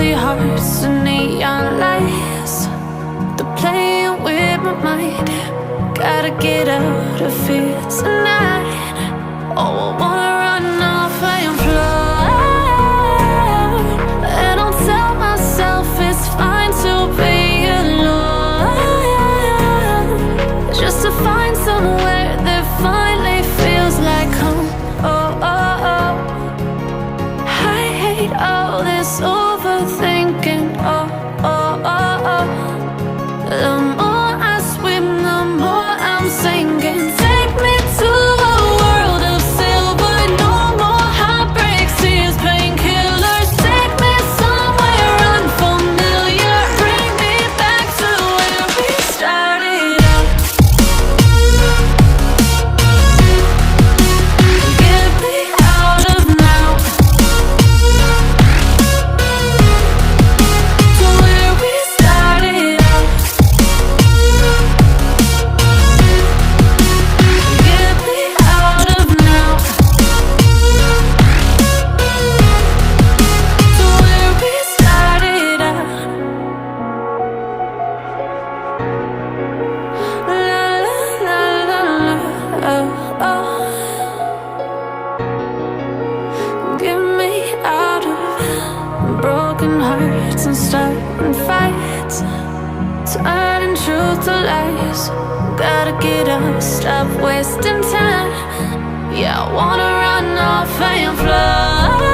empty hearts and neon lights. They're playing with my mind. Gotta get out of here tonight. Oh, I wanna run off and fly. And I'll tell myself it's fine to be alone, just to find somewhere that finally feels like home. Oh, oh, oh. I hate all this overthinking. Oh, oh, oh, oh. The more I swim, the more I'm sinking. Take me to a world of silver. No more heartbreaks, tears, painkillers. Take me somewhere unfamiliar. Bring me back to where we started out. Get me out of now, to where we started out. Get me out of now, to where we started out. La la la la la, oh, oh. Get me out of broken hearts and starting fights, turning truth to lies. Gotta get up, stop wasting time. Yeah, I wanna run off and fly.